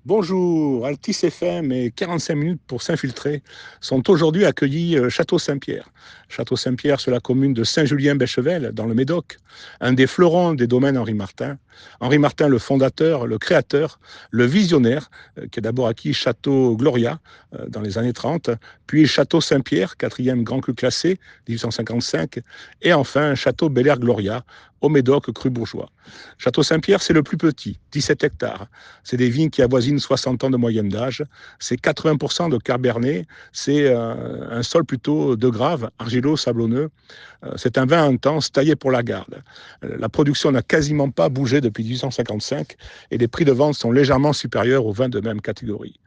Bonjour, Altis FM et 45 minutes pour s'infiltrer sont aujourd'hui accueillis Château Saint-Pierre. Château Saint-Pierre sur la commune de Saint-Julien-Béchevel, dans le Médoc, un des fleurons des domaines Henri Martin. Henri Martin, le fondateur, le créateur, le visionnaire, qui a d'abord acquis Château Gloria dans les années 30, puis Château Saint-Pierre, quatrième grand cru classé, 1855, et enfin Château Bel-Air Gloria, au Médoc, cru bourgeois. Château Saint-Pierre, c'est le plus petit, 17 hectares. C'est des vignes qui avoisinent 60 ans de moyenne d'âge. C'est 80% de cabernet. C'est un sol plutôt de grave, argilo-sablonneux. C'est un vin intense taillé pour la garde. La production n'a quasiment pas bougé depuis 1855 et les prix de vente sont légèrement supérieurs aux vins de même catégorie.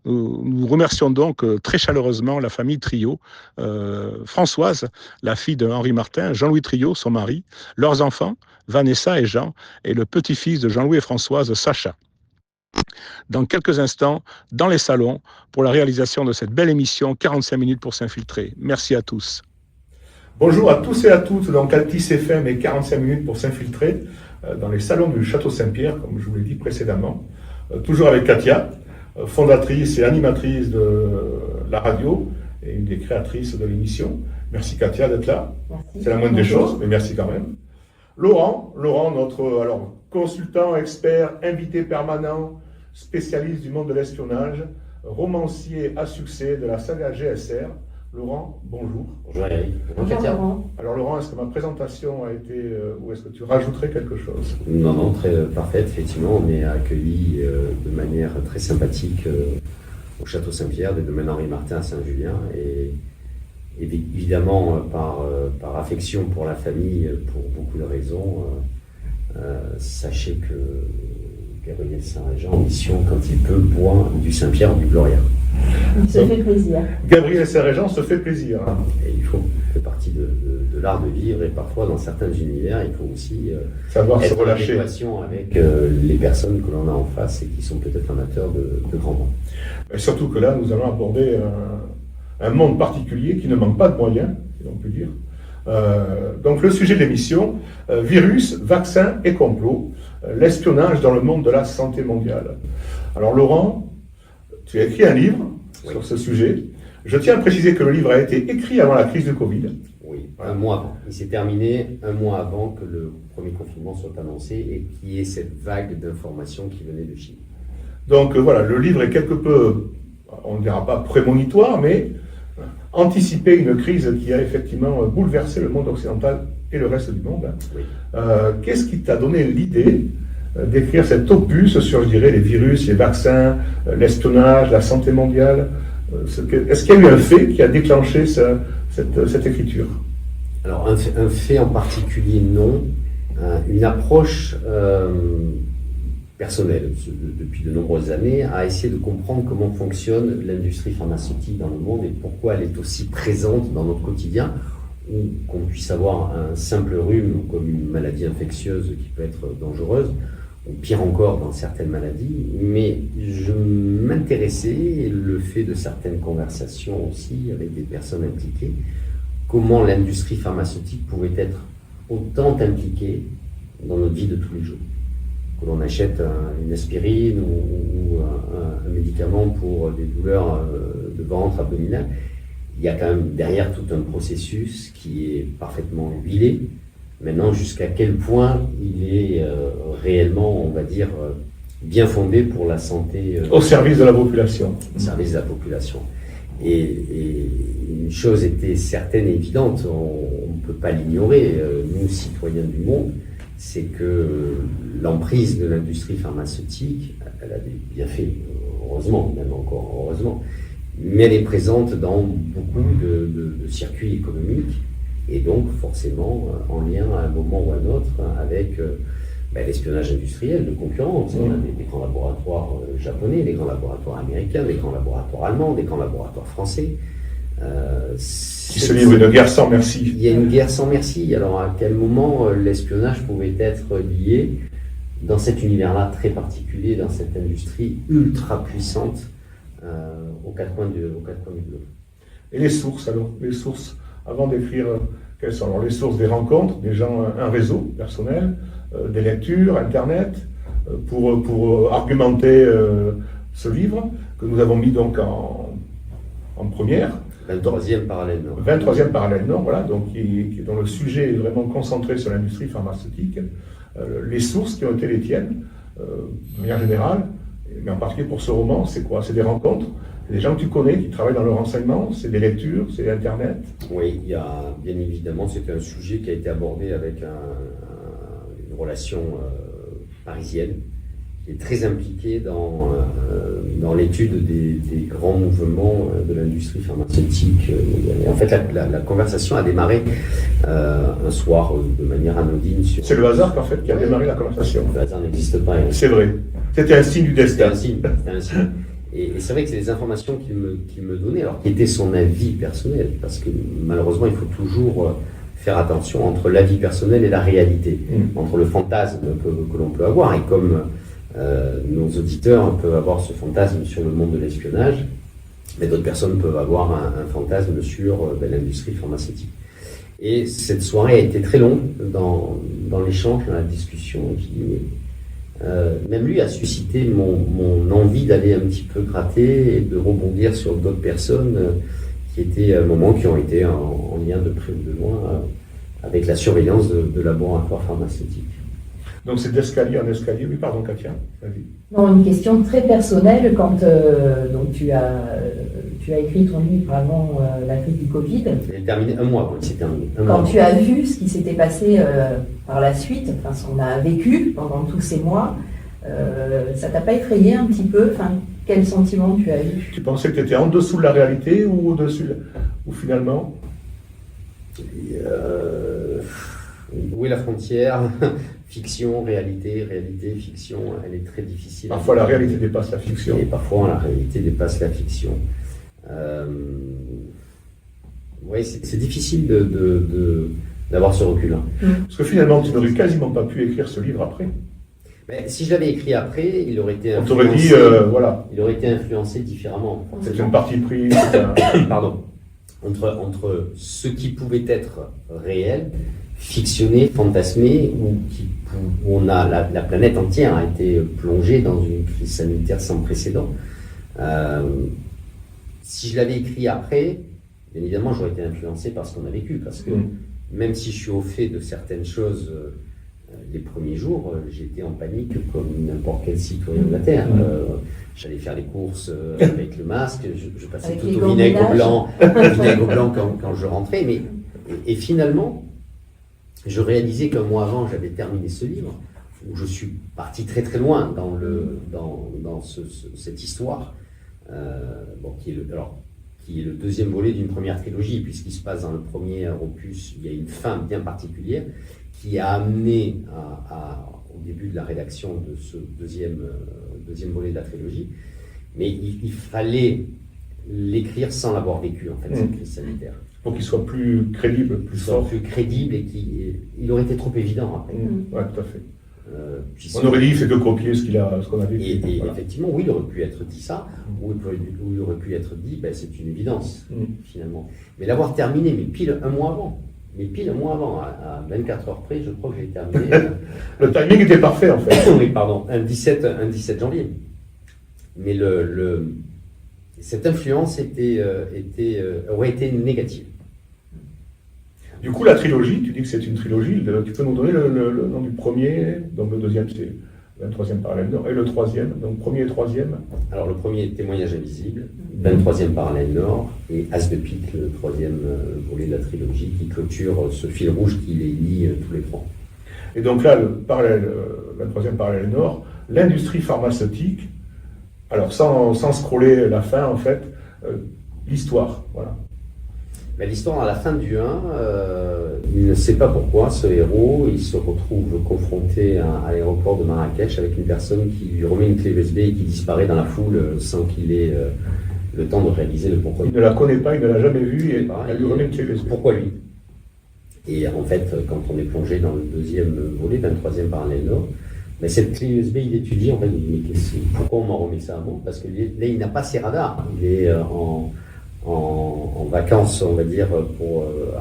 Nous remercions donc très chaleureusement la famille Trio, Françoise, la fille de Henri Martin, Jean-Louis Trio, son mari, leurs enfants, Vanessa et Jean, et le petit-fils de Jean-Louis et Françoise, Sacha. Dans quelques instants, dans les salons, pour la réalisation de cette belle émission 45 minutes pour s'infiltrer. Merci à tous. Bonjour à tous et à toutes, donc Altis FM et 45 minutes pour s'infiltrer dans les salons du Château Saint-Pierre, comme je vous l'ai dit précédemment. Toujours avec Katia, fondatrice et animatrice de la radio et une des créatrices de l'émission. Merci Katia d'être là. Merci. C'est la moindre des choses, mais merci quand même. Laurent, notre consultant, expert, invité permanent, spécialiste du monde de l'espionnage, romancier à succès de la saga GSR. Laurent, bonjour. Bonjour Eric. Bonjour Katia. Alors Laurent, est-ce que ma présentation a été, ou est-ce que tu rajouterais quelque chose? Non, très parfaite, effectivement. On est accueillis de manière très sympathique au Château Saint-Pierre, des domaines Henri Martin à Saint-Julien. Et évidemment, par affection pour la famille, pour beaucoup de raisons, sachez que Gabriel Saint-Régent, en mission, quand il peut, boit du Saint-Pierre ou du Gloria. Il se fait plaisir. Gabriel Saint-Régent se fait plaisir. Et il faut, ça fait partie de l'art de vivre, et parfois dans certains univers, il faut aussi savoir être se relâcher en adéquation avec les personnes que l'on a en face et qui sont peut-être amateurs de grands vins. Et surtout que là, nous allons aborder un monde particulier qui ne manque pas de moyens, si l'on peut dire. Donc le sujet de l'émission, virus, vaccins et complots, l'espionnage dans le monde de la santé mondiale. Alors Laurent, tu as écrit un livre sur ce sujet. Je tiens à préciser que le livre a été écrit avant la crise du Covid. Oui, un mois avant. Il s'est terminé un mois avant que le premier confinement soit annoncé et qu'il y ait cette vague d'informations qui venait de Chine. Donc voilà, le livre est quelque peu, on ne dira pas prémonitoire, mais anticiper une crise qui a effectivement bouleversé le monde occidental et le reste du monde. Oui. Qu'est-ce qui t'a donné l'idée d'écrire cet opus sur, je dirais, les virus, les vaccins, l'espionnage, la santé mondiale? Est-ce qu'il y a eu un fait qui a déclenché cette écriture? Alors, un fait en particulier, non. Une approche personnelle, depuis de nombreuses années, à essayer de comprendre comment fonctionne l'industrie pharmaceutique dans le monde et pourquoi elle est aussi présente dans notre quotidien, ou qu'on puisse avoir un simple rhume comme une maladie infectieuse qui peut être dangereuse, ou pire encore dans certaines maladies. Mais je m'intéressais, le fait de certaines conversations aussi avec des personnes impliquées, comment l'industrie pharmaceutique pouvait être autant impliquée dans notre vie de tous les jours. Que l'on achète une aspirine ou un médicament pour des douleurs de ventre, abdominales, il y a quand même derrière tout un processus qui est parfaitement huilé. Maintenant, jusqu'à quel point il est réellement, on va dire, bien fondé pour la santé... au service de la population. Au service de la population. Et une chose était certaine et évidente, on ne peut pas l'ignorer, nous, citoyens du monde, c'est que l'emprise de l'industrie pharmaceutique, elle a des bienfaits, heureusement, même encore heureusement, mais elle est présente dans beaucoup de circuits économiques, et donc forcément en lien à un moment ou à un autre avec l'espionnage industriel de concurrents. On a des grands laboratoires japonais, des grands laboratoires américains, des grands laboratoires allemands, des grands laboratoires français. Qui se livrent une guerre sans merci. Il y a une guerre sans merci. Alors à quel moment l'espionnage pouvait être lié dans cet univers-là très particulier, dans cette industrie ultra puissante aux quatre coins du globe? Et les sources alors? Les sources, avant d'écrire, quelles sont alors les sources? Des rencontres, des gens, un réseau personnel, des lectures, Internet, pour argumenter ce livre, que nous avons mis donc en première. 23e parallèle nord. 23e parallèle nord, voilà, donc dont le sujet est vraiment concentré sur l'industrie pharmaceutique, les sources qui ont été les tiennes, de manière générale, mais en particulier pour ce roman, c'est quoi? C'est des rencontres, des gens que tu connais qui travaillent dans le renseignement, c'est des lectures, c'est Internet. Oui, il y a bien évidemment, c'était un sujet qui a été abordé avec une relation parisienne, qui est très impliquée dans l'étude des grands mouvements de l'industrie pharmaceutique mondiale. Et en fait, la conversation a démarré un soir de manière anodine. C'est le hasard qu'en fait qui a démarré la conversation. Le hasard n'existe pas. C'est vrai. C'était un signe du destin. C'était un signe. Et c'est vrai que c'est des informations qu'il me donnait, alors qui étaient son avis personnel, parce que malheureusement, il faut toujours faire attention entre l'avis personnel et la réalité, entre le fantasme que l'on peut avoir, et comme nos auditeurs peuvent avoir ce fantasme sur le monde de l'espionnage, mais d'autres personnes peuvent avoir un fantasme sur l'industrie pharmaceutique. Et cette soirée a été très longue dans l'échange, dans la discussion, même lui a suscité mon envie d'aller un petit peu gratter et de rebondir sur d'autres personnes qui étaient à un moment qui ont été en lien de près ou de loin avec la surveillance de laboratoires pharmaceutiques. Donc c'est d'escalier en escalier. Oui, pardon, Katia, vas-y. Non, une question très personnelle. Quand donc tu as écrit ton livre avant la crise du Covid. Il est terminé un mois quand il s'est terminé. Quand tu as vu ce qui s'était passé par la suite, enfin ce qu'on a vécu pendant tous ces mois, ça t'a pas effrayé un petit peu? Enfin, quel sentiment tu as eu? Tu pensais que tu étais en dessous de la réalité ou au-dessus, ou finalement? Où est la frontière? Fiction, réalité, réalité, fiction, elle est très difficile. Parfois la réalité dépasse la fiction. Et parfois la réalité dépasse la fiction. Oui, c'est difficile d'avoir ce recul-là. Parce que finalement, tu n'aurais quasiment pas pu écrire ce livre après. Mais si je l'avais écrit après, il aurait été influencé. On t'aurait dit, voilà. Il aurait été influencé différemment. C'est une partie prise. Pardon. Entre ce qui pouvait être réel, fictionné, fantasmé, où on a la planète entière a été plongée dans une crise sanitaire sans précédent. Si je l'avais écrit après, bien évidemment, j'aurais été influencé par ce qu'on a vécu, parce que même si je suis au fait de certaines choses, les premiers jours, j'étais en panique comme n'importe quel citoyen de la Terre. J'allais faire les courses avec le masque, je passais avec tout au vinaigre blanc quand je rentrais, et finalement, je réalisais qu'un mois avant, j'avais terminé ce livre, où je suis parti très très loin dans cette histoire, qui est le deuxième volet d'une première trilogie, puisqu'il se passe dans le premier opus, il y a une fin bien particulière, qui a amené au début de la rédaction de ce deuxième volet de la trilogie, mais il fallait l'écrire sans l'avoir vécu, en fait, cette crise sanitaire. Pour qu'il soit plus crédible, plus fort. Plus crédible, et il aurait été trop évident après. Oui, tout à fait. On aurait dit, il fait que copier ce qu'on a vécu. Et voilà. Effectivement, oui, il aurait pu être dit ça, ou il aurait pu être dit, c'est une évidence, finalement. Mais l'avoir terminé, mais pile un mois avant, à 24 heures près, je crois que j'ai terminé. Le timing était parfait, en fait. Oui, pardon, un 17 janvier. Mais cette influence aurait été négative. Du coup, la trilogie, tu dis que c'est une trilogie, tu peux nous donner le nom du premier, donc le deuxième c'est 23e parallèle nord, et le troisième, donc premier et troisième? Alors le premier est Témoignage invisible, 23e parallèle nord, et As de pique, le troisième volet de la trilogie, qui clôture ce fil rouge qui les lie tous les trois. Et donc là, le 23e parallèle nord, l'industrie pharmaceutique, alors sans scroller la fin en fait, l'histoire, voilà. Mais l'histoire, à la fin du 1, il ne sait pas pourquoi, ce héros, il se retrouve confronté à l'aéroport de Marrakech avec une personne qui lui remet une clé USB et qui disparaît dans la foule sans qu'il ait le temps de réaliser le pourquoi. Il ne la connaît pas, il ne l'a jamais vue et elle lui remet une clé USB. Pourquoi lui? Et en fait, quand on est plongé dans le deuxième volet, 23e parallèle nord, mais cette clé USB, il étudie, en fait, il dit, mais pourquoi on m'en remet ça avant? Parce que là, il n'a pas ses radars, il est en vacances, on va dire,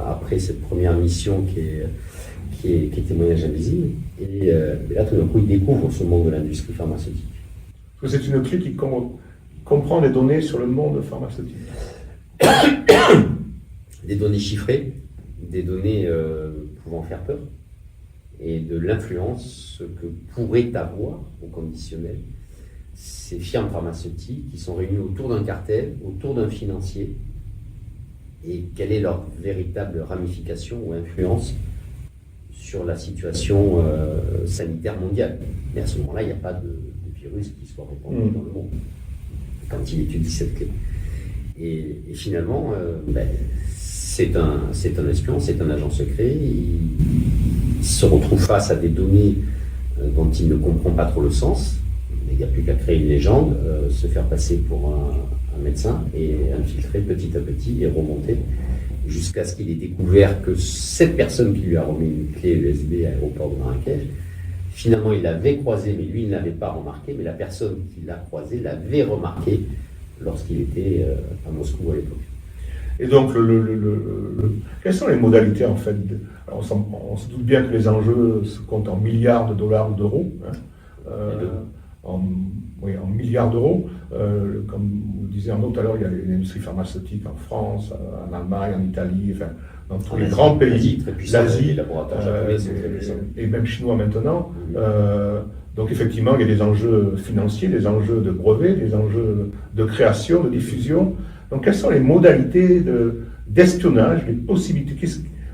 après cette première mission qui est Témoignage invisible. Et là, tout d'un coup, il découvre ce monde de l'industrie pharmaceutique. Parce que c'est une clé comprend des données sur le monde pharmaceutique? Des données chiffrées, des données pouvant faire peur, et de l'influence que pourraient avoir au conditionnel ces firmes pharmaceutiques qui sont réunies autour d'un cartel, autour d'un financier, et quelle est leur véritable ramification ou influence sur la situation sanitaire mondiale. Mais à ce moment-là, il n'y a pas de virus qui soit répandu dans le monde, quand il étudie cette clé. Et finalement, c'est un espion, c'est un agent secret, il se retrouve face à des données dont il ne comprend pas trop le sens. Il n'y a plus qu'à créer une légende, se faire passer pour un médecin et infiltrer petit à petit et remonter jusqu'à ce qu'il ait découvert que cette personne qui lui a remis une clé USB à l'aéroport de Marrakech, finalement il l'avait croisée, mais lui il ne l'avait pas remarqué, mais la personne qui l'a croisé l'avait remarqué lorsqu'il était à Moscou à l'époque. Et donc, quelles sont les modalités en fait alors, on se doute bien que les enjeux se comptent en milliards de dollars ou d'euros. Hein, en milliards d'euros. Comme vous le disiez tout à l'heure, il y a l'industrie pharmaceutique en France, en Allemagne, en Italie, enfin, dans tous les grands pays, l'Asie, et même chinois maintenant. Donc effectivement, il y a des enjeux financiers, des enjeux de brevets, des enjeux de création, de diffusion. Donc quelles sont les modalités d'espionnage, les possibilités,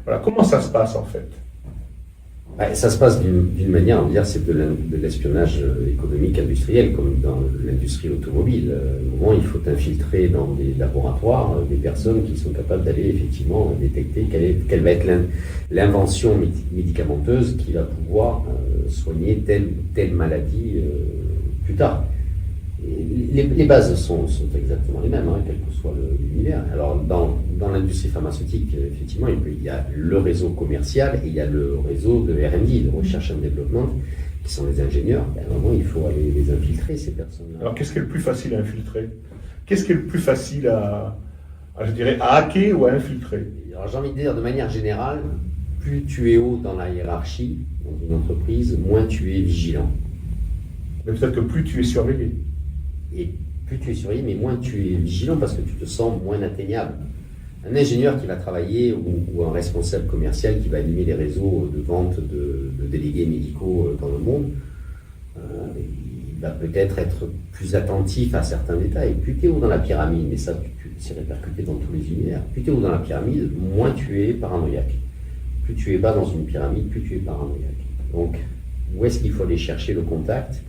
voilà, comment ça se passe en fait? Ça se passe d'une manière, on va dire, c'est de l'espionnage économique industriel, comme dans l'industrie automobile. Au moment, il faut infiltrer dans des laboratoires des personnes qui sont capables d'aller effectivement détecter quelle va être l'invention médicamenteuse qui va pouvoir soigner telle maladie plus tard. Et les bases sont exactement les mêmes, hein, quel que soit l'univers. Alors, dans l'industrie pharmaceutique, effectivement, il y a le réseau commercial et il y a le réseau de R&D, de recherche et développement, qui sont les ingénieurs. Et à un moment, il faut aller les infiltrer, ces personnes-là. Alors, qu'est-ce qui est le plus facile à infiltrer? Qu'est-ce qui est le plus facile à hacker ou à infiltrer? Alors, j'ai envie de dire, de manière générale, plus tu es haut dans la hiérarchie, dans une entreprise, moins tu es vigilant. Mais peut-être que plus tu es surveillé. Et plus tu es surveillé, mais moins tu es vigilant parce que tu te sens moins atteignable. Un ingénieur qui va travailler ou un responsable commercial qui va animer les réseaux de vente de délégués médicaux dans le monde, il va peut-être être plus attentif à certains détails. Plus tu es haut dans la pyramide, mais ça c'est répercuté dans tous les univers, plus tu es haut dans la pyramide, moins tu es paranoïaque. Plus tu es bas dans une pyramide, plus tu es paranoïaque. Donc, où est-ce qu'il faut aller chercher le contact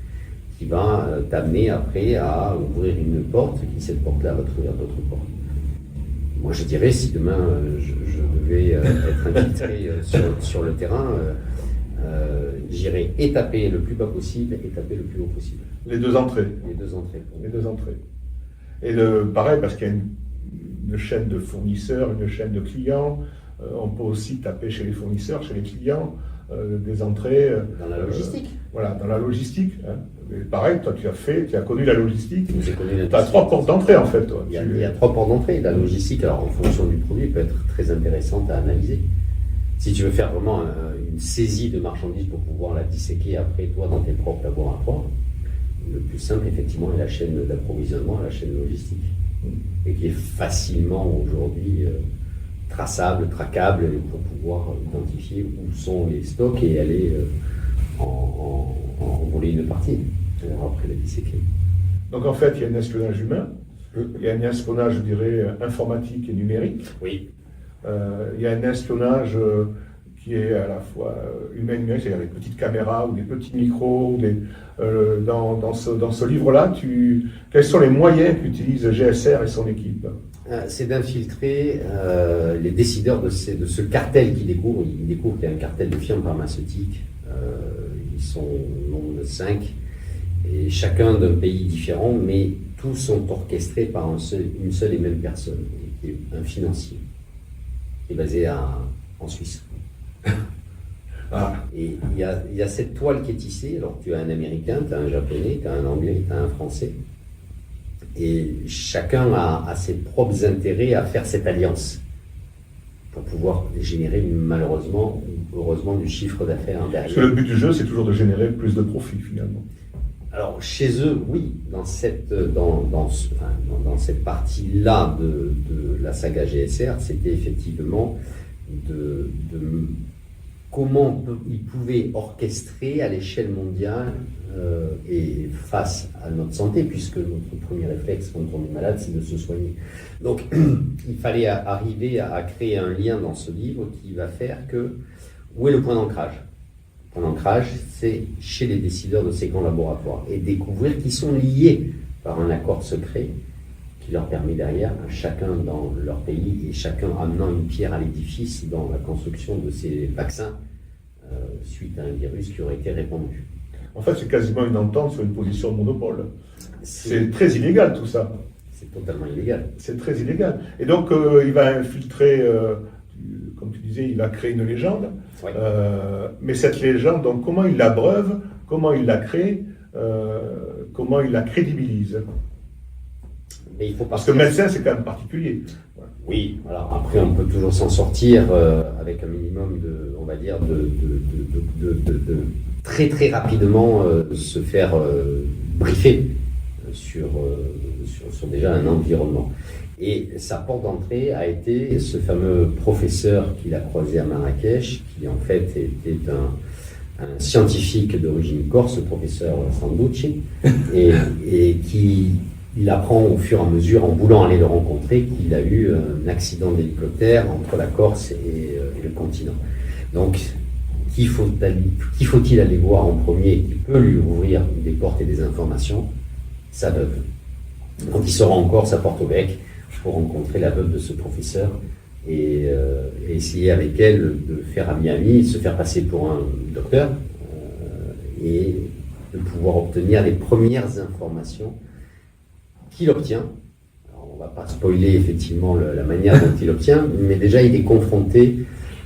qui va t'amener après à ouvrir une porte, qui cette porte-là va t'ouvrir d'autres portes. Moi je dirais, si demain je devais être infiltré sur le terrain, j'irais étaper le plus bas possible et taper le plus haut possible. Les deux entrées. Les deux entrées. Les deux entrées. Et pareil, parce qu'il y a une chaîne de fournisseurs, une chaîne de clients, on peut aussi taper chez les fournisseurs, chez les clients, des entrées. Dans la logistique. Voilà, dans la logistique. Hein. Et pareil, toi tu as connu la logistique. Tu as 3 portes d'entrée en fait. Toi. Il y a 3 portes d'entrée. La logistique, alors en fonction du produit, peut être très intéressante à analyser. Si tu veux faire vraiment une saisie de marchandises pour pouvoir la disséquer après toi dans tes propres laboratoires, le plus simple effectivement est la chaîne d'approvisionnement, la chaîne logistique. Et qui est facilement aujourd'hui traçable, traquable pour pouvoir identifier où sont les stocks et aller en voler une partie, après la disséquer. Donc en fait, il y a un espionnage humain, il y a un espionnage, je dirais, informatique et numérique. Oui. Il y a un espionnage qui est à la fois humain et numérique, c'est-à-dire des petites caméras ou des petits micros. Dans ce livre-là, quels sont les moyens qu'utilise GSR et son équipe? C'est d'infiltrer les décideurs de ce cartel qu'ils découvrent. Ils découvrent qu'il y a un cartel de firmes pharmaceutiques. Ils sont au nombre de 5, et chacun d'un pays différent, mais tous sont orchestrés par une seule et même personne, qui est un financier, qui est basé en Suisse. Et il y a cette toile qui est tissée. Alors tu as un Américain, tu as un Japonais, tu as un Anglais, tu as un Français. Et chacun a ses propres intérêts à faire cette alliance pour pouvoir générer malheureusement ou heureusement du chiffre d'affaires derrière. Parce que le but du jeu, c'est toujours de générer plus de profit finalement. Alors, chez eux, oui, dans cette partie-là de la saga GSR, c'était effectivement de comment ils pouvaient orchestrer à l'échelle mondiale et face à notre santé, puisque notre premier réflexe quand on est malade, c'est de se soigner. Donc, il fallait arriver à créer un lien dans ce livre qui va faire que, où est le point d'ancrage ? Le point d'ancrage, c'est chez les décideurs de ces grands laboratoires, et découvrir qu'ils sont liés par un accord secret qui leur permet derrière, chacun dans leur pays et chacun amenant une pierre à l'édifice dans la construction de ces vaccins suite à un virus qui aurait été répandu. En fait, c'est quasiment une entente sur une position de monopole. C'est très illégal tout ça. C'est totalement illégal. C'est très illégal. Et donc, il va infiltrer, comme tu disais, il va créer une légende. Ouais. Mais cette légende, donc, comment il l'abreuve, comment il la crée, comment il la crédibilise. Mais il faut Parce que médecin, c'est quand même particulier. Oui, voilà. Après, on peut toujours s'en sortir avec un minimum de, on va dire, de très très rapidement se faire briefer sur déjà un environnement. Et sa porte d'entrée a été ce fameux professeur qu'il a croisé à Marrakech, qui en fait était un scientifique d'origine corse, le professeur Sanducci, et qui... Il apprend au fur et à mesure, en voulant aller le rencontrer, qu'il a eu un accident d'hélicoptère entre la Corse et le continent. Donc, qui faut-il aller voir en premier, qui peut lui ouvrir des portes et des informations? Sa veuve. Donc, il sera en Corse à Porto Bec pour rencontrer la veuve de ce professeur et essayer avec elle de faire à Miami, se faire passer pour un docteur et de pouvoir obtenir les premières informations qu'il obtient. Alors, on ne va pas spoiler effectivement la manière dont il obtient, mais déjà il est confronté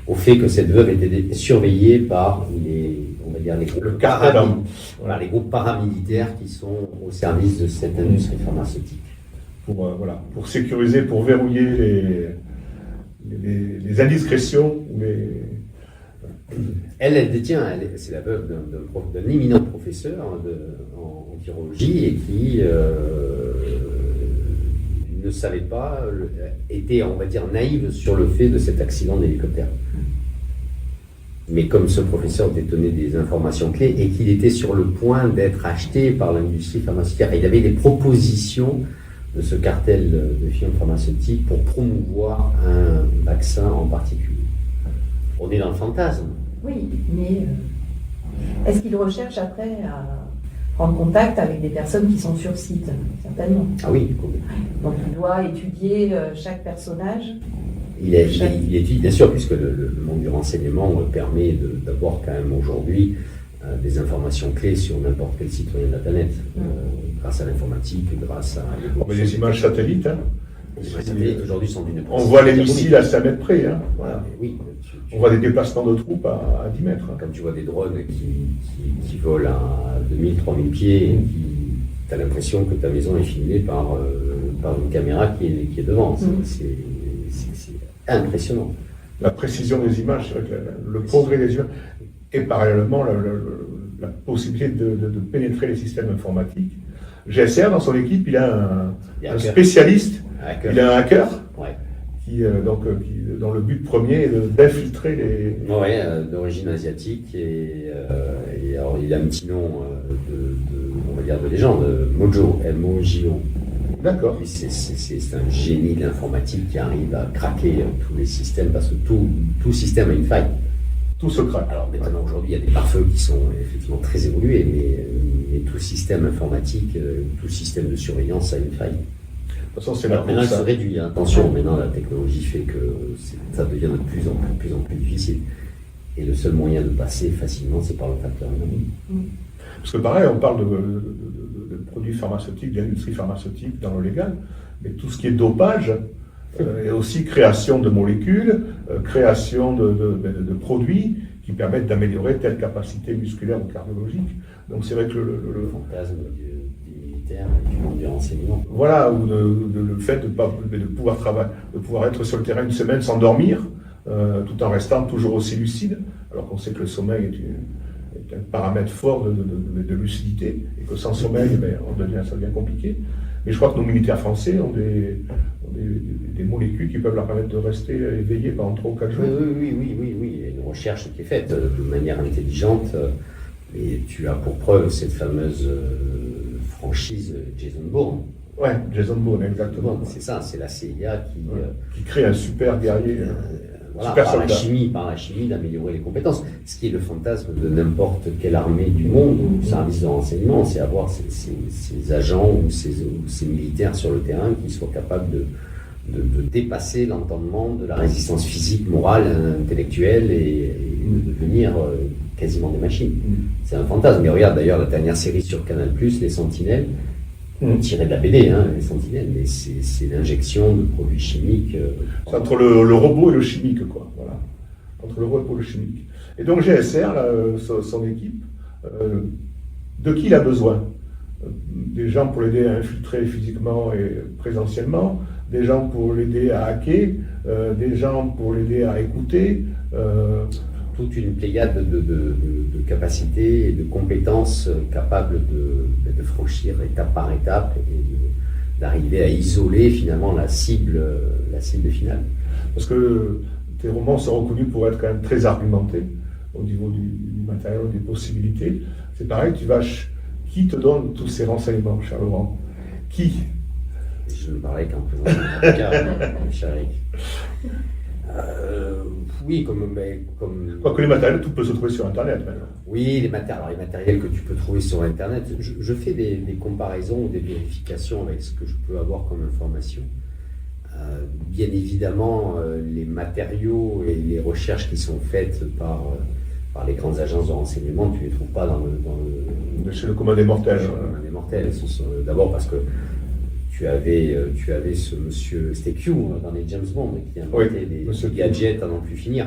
au fait que cette veuve était surveillée par les groupes paramilitaires qui sont au service de cette industrie pharmaceutique. Pour sécuriser, pour verrouiller les indiscrétions. Elle détient, c'est la veuve d'un éminent professeur en virologie et qui ne savait pas, était, on va dire, naïve sur le fait de cet accident d'hélicoptère. Mais comme ce professeur détenait des informations clés et qu'il était sur le point d'être acheté par l'industrie pharmaceutique, il avait des propositions de ce cartel de firmes pharmaceutiques pour promouvoir un vaccin en particulier. On est dans le fantasme. Oui, mais est-ce qu'il recherche après à prendre contact avec des personnes qui sont sur site? Certainement. Ah oui. Donc il doit étudier chaque personnage. Il étudie, bien sûr, puisque le monde du renseignement permet d'avoir quand même aujourd'hui des informations clés sur n'importe quel citoyen de la planète, grâce à l'informatique, grâce à... Mais les images satellites, hein. Les images satellites aujourd'hui sont d'une... On voit les missiles à 5 mètres près. Hein. Voilà. Oui, on voit des déplacements de troupes à 10 mètres. Quand tu vois des drones qui volent à 2000, 3000 pieds, et tu as l'impression que ta maison est filmée par une caméra qui est devant. C'est impressionnant. La précision des images, c'est vrai que le progrès des images, et parallèlement la possibilité de pénétrer les systèmes informatiques. GSR, dans son équipe, il a un spécialiste, il a un hacker, dont le but premier est d'infiltrer les... Oui, d'origine asiatique, et alors il a un petit nom on va dire de légende, Mojo, M-O-J-O. D'accord. C'est un génie de l'informatique qui arrive à craquer tous les systèmes, parce que tout système a une faille. Tout se craque. Alors maintenant, aujourd'hui, il y a des pare-feux qui sont effectivement très évolués, mais tout système informatique, tout système de surveillance a une faille. De toute façon, c'est maintenant, il se réduit. Attention, maintenant, la technologie fait que ça devient de plus en plus difficile. Et le seul moyen de passer facilement, c'est par le facteur humain. Parce que pareil, on parle de produits pharmaceutiques, d'industrie pharmaceutique dans le légal, mais tout ce qui est dopage, et aussi création de molécules, création de produits qui permettent d'améliorer telle capacité musculaire ou cardiologique. Donc c'est vrai que le fantasme du militaire et du monde du renseignement. Voilà, ou le fait de pouvoir travailler, de pouvoir être sur le terrain une semaine sans dormir, tout en restant toujours aussi lucide, alors qu'on sait que le sommeil est un paramètre fort de lucidité, et que sans sommeil, ça devient compliqué. Mais je crois que nos militaires français ont des molécules qui peuvent leur permettre de rester éveillés pendant 3 ou 4 jours. Oui. Il y a une recherche qui est faite de manière intelligente. Et tu as pour preuve cette fameuse franchise Jason Bourne. Ouais, Jason Bourne, exactement. C'est ça, c'est la CIA qui crée un super guerrier. Voilà, super par la chimie d'améliorer les compétences. Ce qui est le fantasme de n'importe quelle armée du monde ou service de renseignement, c'est avoir ces agents ou ces militaires sur le terrain qui soient capables de dépasser l'entendement de la résistance physique, morale, intellectuelle et de devenir quasiment des machines. C'est un fantasme. Mais regarde d'ailleurs la dernière série sur Canal+, Les Sentinelles, tiré de la BD, les Sentinelles, mais c'est l'injection de produits chimiques. C'est entre le robot et le chimique, quoi. Voilà. Entre le robot et le chimique. Et donc GSR, là, son équipe, de qui il a besoin? Des gens pour l'aider à infiltrer physiquement et présentiellement, des gens pour l'aider à hacker, des gens pour l'aider à écouter. Toute une pléiade de capacités et de compétences capables de franchir étape par étape et d'arriver à isoler finalement la cible finale. Parce que tes romans sont reconnus pour être quand même très argumentés au niveau du matériel, des possibilités. C'est pareil, qui te donne tous ces renseignements, cher Laurent? Qui? Je ne parlais qu'un peu cher Eric. Oui, comme... Quoique les matériels, tout peut se trouver sur Internet maintenant. Oui, les matériels que tu peux trouver sur Internet. Je fais des comparaisons ou des vérifications avec ce que je peux avoir comme information. Bien évidemment, les matériaux et les recherches qui sont faites par les grandes agences de renseignement, tu ne les trouves pas chez le commun des mortels. D'abord parce que tu avais ce monsieur, c'était Q dans les James Bond, qui inventait des gadgets à n'en plus finir.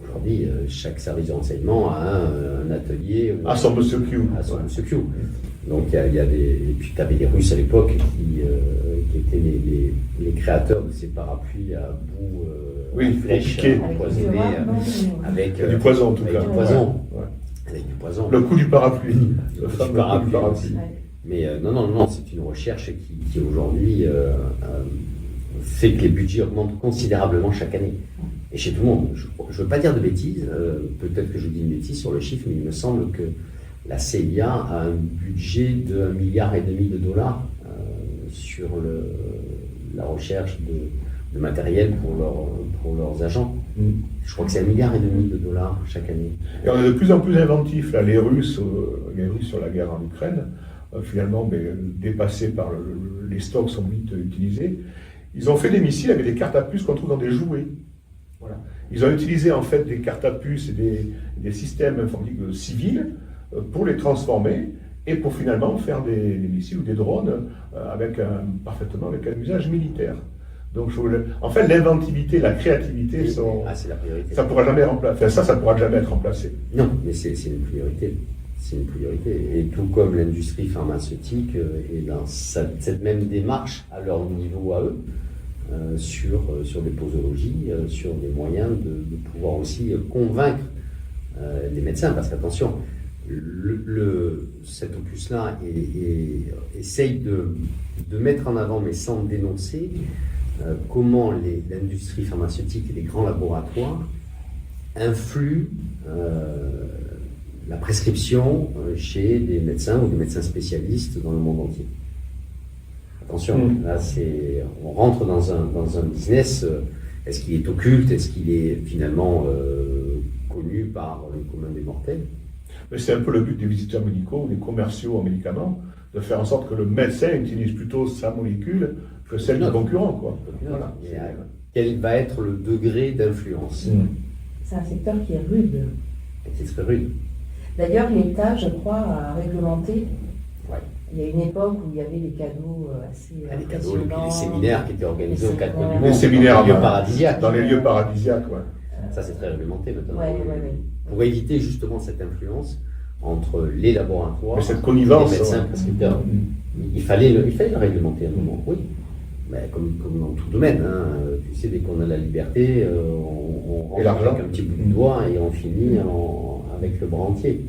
Aujourd'hui, chaque service de renseignement a un atelier. À son monsieur Q. À son monsieur Q. Donc il y a et puis tu avais les Russes à l'époque qui étaient les créateurs de ces parapluies à bout flèches empoisonnés avec du poison en tout cas. Avec du poison. Le coup du parapluie. Le fameux coup du parapluie. Mais non, c'est une recherche qui aujourd'hui fait que les budgets augmentent considérablement chaque année. Et chez tout le monde. Je ne veux pas dire de bêtises, peut-être que je dis une bêtise sur le chiffre, mais il me semble que la CIA a un budget de $1,5 milliard sur la recherche de matériel pour leurs agents. Je crois que c'est $1,5 milliard chaque année. Et on est de plus en plus inventifs. Là, les Russes sur la guerre en Ukraine, finalement, dépassés par les stocks sont vite utilisés. Ils ont fait des missiles avec des cartes à puce qu'on trouve dans des jouets. Voilà. Ils ont utilisé en fait des cartes à puce et des systèmes informatiques civils pour les transformer et pour finalement faire des missiles ou des drones parfaitement avec un usage militaire. Donc, en fait, l'inventivité, la créativité c'est la priorité. Ça pourra jamais ça pourra jamais être remplacé. Non, mais c'est une priorité. C'est une priorité. Et tout comme l'industrie pharmaceutique est dans cette même démarche à leur niveau à eux, sur des posologies, sur des moyens de pouvoir aussi convaincre les médecins. Parce qu'attention, cet opus-là essaye de mettre en avant, mais sans dénoncer, comment l'industrie pharmaceutique et les grands laboratoires influent la prescription chez des médecins ou des médecins spécialistes dans le monde entier. Attention, là on rentre dans un business, est-ce qu'il est occulte, est-ce qu'il est finalement connu par le commun des mortels? Mais c'est un peu le but des visiteurs médicaux ou des commerciaux en médicaments, de faire en sorte que le médecin utilise plutôt sa molécule que celle du concurrent, quoi. Voilà. Quel va être le degré d'influence? C'est un secteur qui est rude. C'est très rude. D'ailleurs, l'État, je crois, a réglementé. Ouais. Il y a une époque où il y avait des cadeaux assez les cadeaux, et puis les séminaires qui étaient organisés aux quatre coins du monde. Les séminaires dans les lieux paradisiaques. Dans les lieux paradisiaques, ouais. Ça, c'est très réglementé maintenant. Ouais. Pour éviter justement cette influence entre les laboratoires cette connivence, et les médecins prescripteurs. Il fallait le réglementer à un moment, oui. Mais comme dans tout domaine, tu sais, dès qu'on a la liberté, on rentre avec un petit bout de doigt et on finit avec le bras entier.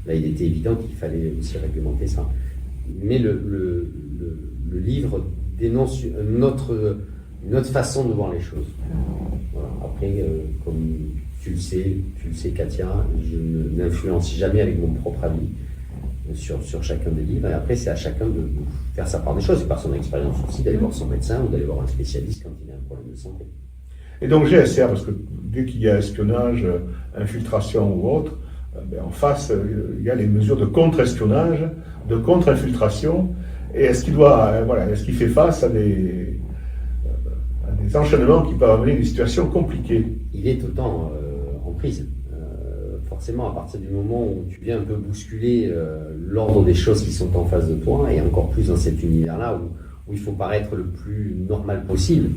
Là, il était évident qu'il fallait aussi réglementer ça. Mais le livre dénonce une autre façon de voir les choses. Voilà. Après, comme tu le sais Katia, je n'influence jamais avec mon propre avis sur chacun des livres. Et après, c'est à chacun de faire sa part des choses, et par son expérience aussi, d'aller voir son médecin ou d'aller voir un spécialiste quand il a un problème de santé. Et donc GSR, parce que dès qu'il y a espionnage, infiltration ou autre, en face, il y a les mesures de contre-espionnage, de contre-infiltration. Et est-ce qu'il fait face à des enchaînements qui peuvent amener des situations compliquées? Il est tout le temps en prise. Forcément, à partir du moment où tu viens un peu bousculer l'ordre des choses qui sont en face de toi, et encore plus dans cet univers-là où il faut paraître le plus normal possible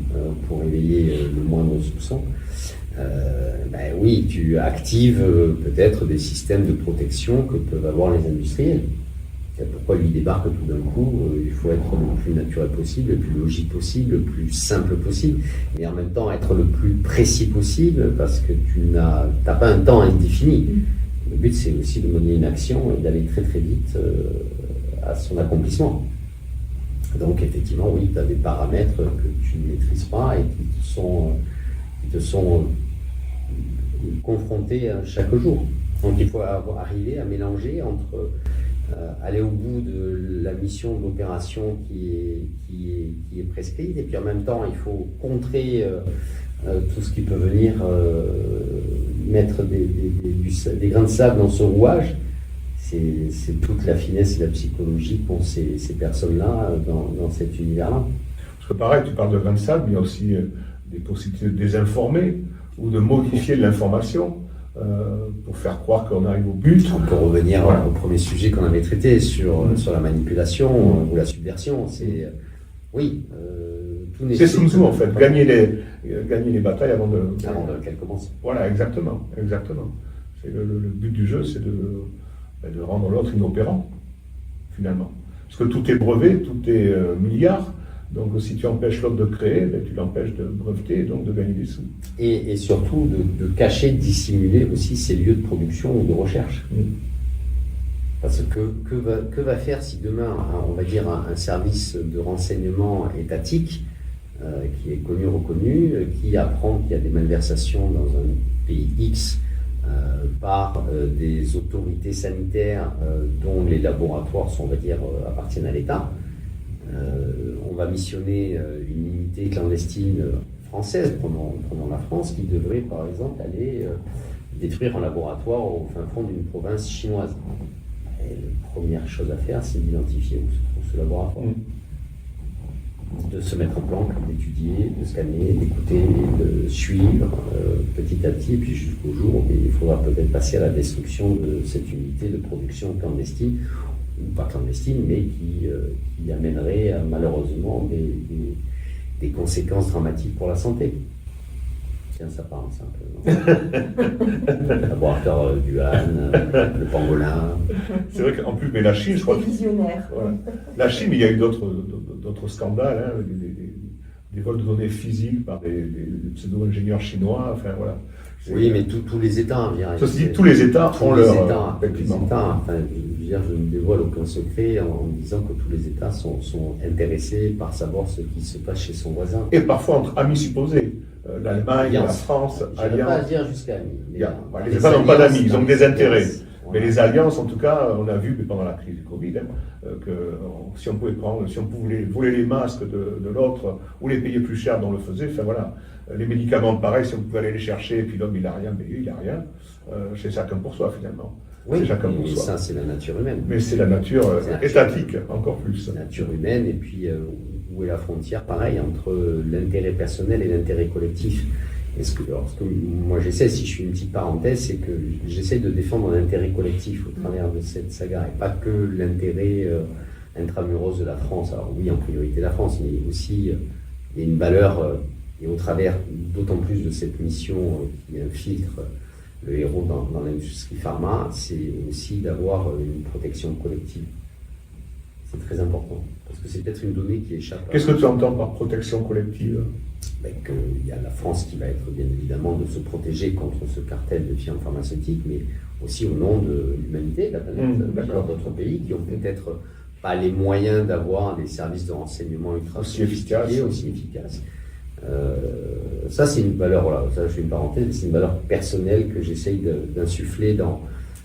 pour éveiller le moindre soupçon, oui, tu actives peut-être des systèmes de protection que peuvent avoir les industriels. C'est pourquoi lui débarque tout d'un coup. Il faut être le plus naturel possible, le plus logique possible, le plus simple possible, et en même temps être le plus précis possible, parce que tu n'as pas un temps indéfini. Le but, c'est aussi de mener une action et d'aller très très vite à son accomplissement. Donc effectivement, oui, tu as des paramètres que tu ne maîtrises pas et qui te sont confrontés chaque jour. Donc il faut arriver à mélanger entre aller au bout de la mission de l'opération qui est prescrite, et puis en même temps il faut contrer tout ce qui peut venir mettre des grains de sable dans ce rouage. C'est toute la finesse et la psychologie qu'ont ces personnes-là dans cet univers-là. Parce que pareil, tu parles de grains de sable, mais il y a aussi des possibilités de désinformer ou de modifier de l'information. Pour faire croire qu'on arrive au but. On peut revenir au premier sujet qu'on avait traité sur la manipulation ou la subversion. C'est Sun Tzu en fait, gagner les batailles avant qu'elles commencent. Voilà, exactement. C'est le but du jeu, c'est de rendre l'autre inopérant, finalement. Parce que tout est brevet, tout est milliard. Donc si tu empêches l'autre de créer, tu l'empêches de breveter et donc de gagner des sous. Et surtout de cacher, de dissimuler aussi ses lieux de production ou de recherche. Parce que va faire si demain, on va dire, un service de renseignement étatique qui est connu, reconnu, qui apprend qu'il y a des malversations dans un pays X par des autorités sanitaires dont les laboratoires sont, on va dire, appartiennent à l'État. On va missionner une unité clandestine française, prenons la France, qui devrait par exemple aller détruire un laboratoire au fin fond d'une province chinoise. Et la première chose à faire, c'est d'identifier où se trouve ce laboratoire. De se mettre en planque, d'étudier, de scanner, d'écouter, de suivre petit à petit, puis jusqu'au jour où il faudra peut-être passer à la destruction de cette unité de production clandestine, ou pas clandestine, mais qui amènerait malheureusement des conséquences dramatiques pour la santé. Tiens, ça parle simple. Le laboratoire du Han, le pangolin. C'est vrai qu'en plus, mais la Chine, je crois. Visionnaire. Voilà. La Chine, il y a eu d'autres scandales, des vols de données physiques par des pseudo-ingénieurs chinois, enfin voilà. Oui, mais tous les États, ceci dit, tous les États ont leur... Effectivement. Je ne dévoile aucun secret en disant que tous les États sont intéressés par savoir ce qui se passe chez son voisin. Et parfois entre amis supposés. L'Allemagne, la France, alliance. Je ne vais pas dire jusqu'à amis. Les États n'ont pas d'amis, ils ont des intérêts. Mais les alliances, en tout cas, on a vu pendant la crise du Covid, que si on voler les masques de l'autre ou les payer plus cher, on le faisait. Enfin voilà, les médicaments, pareil, si on pouvait aller les chercher, et puis l'homme il a rien, mais lui il a rien. C'est chacun pour soi finalement. Oui, c'est chacun pour soi. Ça c'est la nature humaine. Mais c'est la nature étatique, encore plus. La nature humaine, et puis où est la frontière, pareil, entre l'intérêt personnel et l'intérêt collectif. Ce que moi j'essaie, si je suis une petite parenthèse, c'est que j'essaie de défendre l'intérêt collectif au travers de cette saga, et pas que l'intérêt intramuros de la France. Alors oui, en priorité la France, mais aussi il y a une valeur, et au travers d'autant plus de cette mission qui infiltre le héros dans l'industrie pharma, c'est aussi d'avoir une protection collective. C'est très important, parce que c'est peut-être une donnée qui échappe. Qu'est-ce que tu entends par protection collective ? Qu'il y a la France qui va être bien évidemment de se protéger contre ce cartel de firmes pharmaceutiques, mais aussi au nom de l'humanité, de la planète, d'accord. d'autres pays qui ont peut-être pas les moyens d'avoir des services de renseignement ultra Aussi efficaces. aussi efficaces. Ça, c'est une valeur, voilà, ça, je fais une parenthèse, c'est une valeur personnelle que j'essaye d'insuffler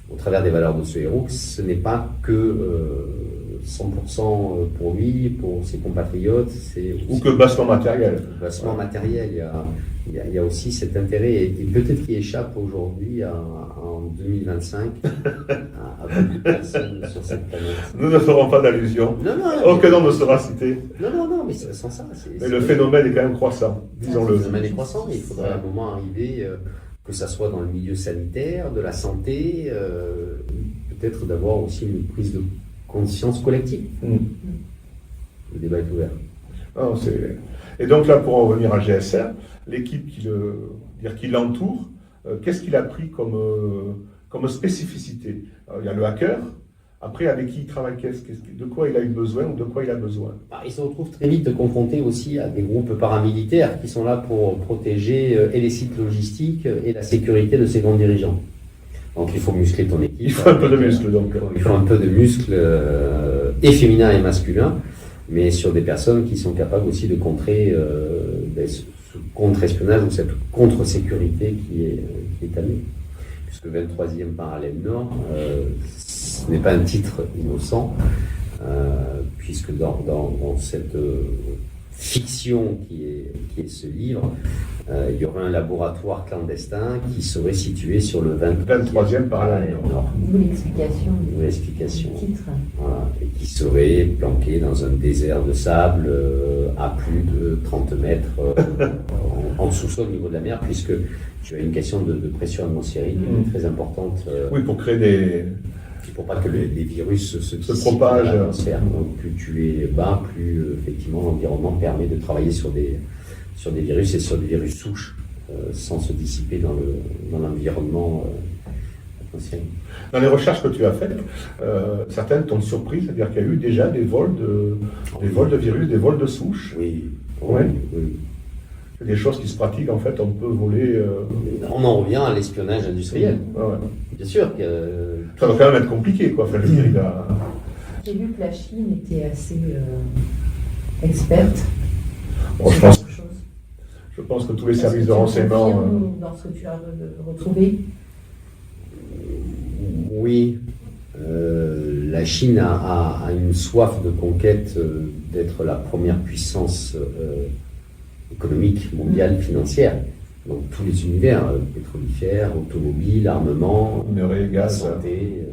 au travers des valeurs de ce héros, que ce n'est pas que 100% pour lui, pour ses compatriotes, c'est Ou que bassement matériel. bassement matériel. Il y a aussi cet intérêt, et peut-être qu'il échappe aujourd'hui en 2025 à beaucoup de personnes sur cette planète. Nous ne ferons pas d'allusion. Aucun nom ne sera cité. Non, mais sans ça. Mais le phénomène est quand même croissant, disons-le. Le phénomène est croissant, et il faudrait à un moment arriver, que ça soit dans le milieu sanitaire, de la santé, peut-être d'avoir aussi une prise de conscience collective. Le débat est ouvert. Non, et donc là, pour en revenir à GSR, l'équipe qui l'entoure, qu'est-ce qu'il a pris comme spécificité? Alors, il y a le hacker, après avec qui il travaille, de quoi il a eu besoin ou de quoi il a besoin? Il se retrouve très vite confronté aussi à des groupes paramilitaires qui sont là pour protéger et les sites logistiques et la sécurité de ses grands dirigeants. Donc il faut muscler ton équipe. Il faut un peu de muscle, donc. Il faut un peu de muscle, et féminin et masculin, mais sur des personnes qui sont capables aussi de contrer ce contre-espionnage ou cette contre-sécurité qui est amenée. Puisque 23e parallèle Nord, ce n'est pas un titre innocent, puisque dans cette fiction qui est ce livre, il y aurait un laboratoire clandestin qui serait situé sur le 23e parallèle Nord. Nouvelle explication du titre. Voilà, et qui serait planqué dans un désert de sable à plus de 30 mètres en sous-sol au niveau de la mer, puisque tu as une question de pression atmosphérique très importante. Oui, pour créer des... Pour pas que les virus se propagent. dans l'atmosphère. Donc, plus tu es bas, plus effectivement l'environnement permet de travailler sur des virus et sur des virus souches sans se dissiper dans l'environnement atmosphérique. Dans les recherches que tu as faites, certaines t'ont surpris, c'est-à-dire qu'il y a eu déjà des vols de virus, des vols de souches. Oui. C'est des choses qui se pratiquent, en fait, on peut voler... On en revient à l'espionnage industriel. Ouais. Bien sûr. Ça doit quand même être compliqué, quoi. Enfin, je veux dire, J'ai vu que la Chine était assez experte. Bon, je pense que tous les services de renseignement... Dans ce que tu as retrouvé. Oui. La Chine a une soif de conquête d'être la première puissance économique, mondiale, financière. Donc tous les univers, pétrolifère, automobile, armement, la santé,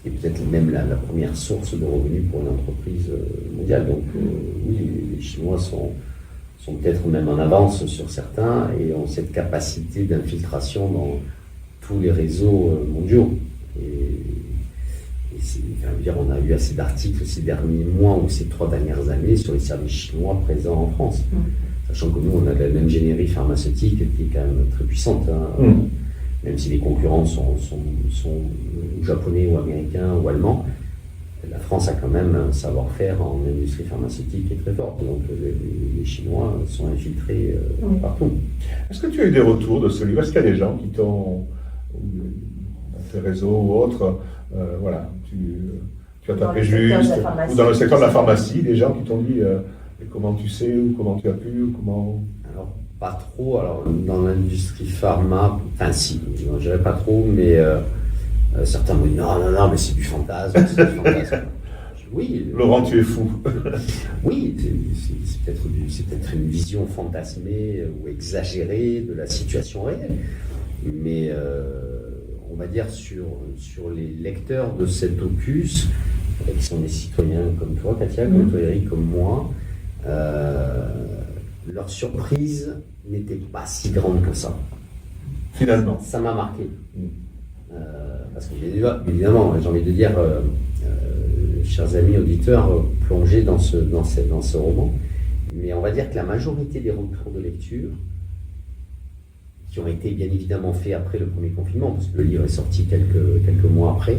qui est peut-être même la première source de revenus pour une entreprise mondiale. Donc oui, les Chinois sont peut-être même en avance sur certains et ont cette capacité d'infiltration dans tous les réseaux mondiaux. On a eu assez d'articles ces derniers mois ou ces 3 dernières années sur les services chinois présents en France. Sachant que nous, on a la même ingénierie pharmaceutique qui est quand même très puissante. Même si les concurrents sont japonais ou américains ou allemands, la France a quand même un savoir-faire en industrie pharmaceutique qui est très fort. Donc les Chinois sont infiltrés partout. Est-ce que tu as eu des retours de ce livre? Est-ce qu'il y a des gens qui t'ont, dans tes réseaux ou autres, voilà, tu as tapé juste, ou dans le secteur de la pharmacie, des gens qui t'ont dit comment tu sais, ou comment tu as pu, ou comment... Alors, pas trop. Alors, dans l'industrie pharma, enfin si, je dirais pas trop, mais certains m'ont dit non, mais c'est du fantasme. Oui. Laurent, tu es fou. Oui, c'est peut-être une vision fantasmée ou exagérée de la situation réelle. Mais on va dire sur les lecteurs de cet opus, qui sont des citoyens comme toi, Katia, comme toi, Eric, comme moi, leur surprise n'était pas si grande que ça. Finalement. Ça m'a marqué. Parce que évidemment, j'ai envie de dire, chers amis auditeurs, plongez dans ce roman. Mais on va dire que la majorité des retours de lecture, qui ont été bien évidemment faits après le premier confinement, parce que le livre est sorti quelques mois après,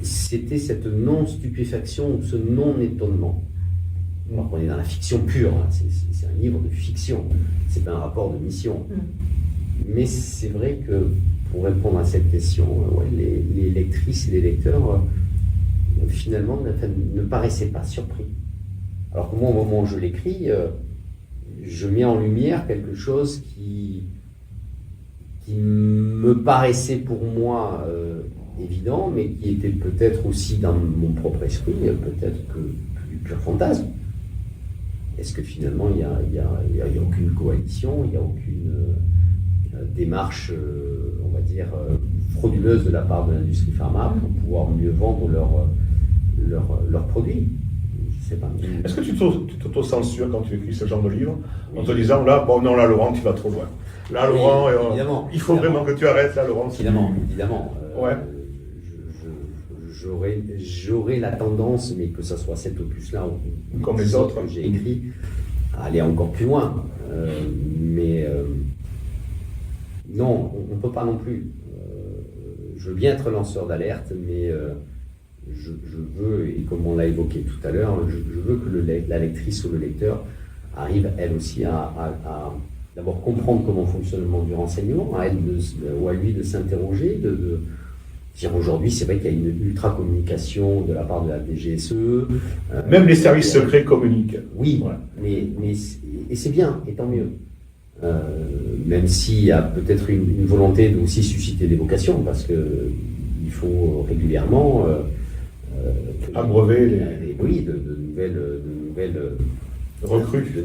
c'était cette non-stupéfaction ou ce non-étonnement. Alors qu'on est dans la fiction pure, hein. C'est un livre de fiction, c'est pas un rapport de mission. Mais c'est vrai que pour répondre à cette question, ouais, les lectrices et les lecteurs, finalement, ne paraissaient pas surpris. Alors que moi, au moment où je l'écris, je mets en lumière quelque chose qui me paraissait pour moi évident, mais qui était peut-être aussi dans mon propre esprit, peut-être que du pur fantasme. Est-ce que finalement, il n'y a aucune coalition, il n'y a aucune démarche, on va dire, frauduleuse de la part de l'industrie pharma pour pouvoir mieux vendre leurs produits? Je sais pas. Est-ce que tu t'auto-censures quand tu écris ce genre de livre, en te disant, là, bon non, là, Laurent, tu vas trop loin. Là, Oui, Laurent, il faut vraiment que tu arrêtes, là, Laurent. Évidemment. Ouais. J'aurais la tendance, mais que ce soit cet opus-là ou comme les autres que j'ai écrit, à aller encore plus loin. Non, on ne peut pas non plus. Je veux bien être lanceur d'alerte, mais je veux, et comme on l'a évoqué tout à l'heure, je veux que la lectrice ou le lecteur arrive elle aussi à d'abord comprendre comment fonctionne le monde du renseignement, à elle ou à lui de s'interroger, dire aujourd'hui, c'est vrai qu'il y a une ultra-communication de la part de la DGSE. Même les services secrets communiquent. Oui, ouais. Et c'est bien, et tant mieux. Même s'il y a peut-être une volonté de aussi susciter des vocations, parce qu'il faut régulièrement abreuver de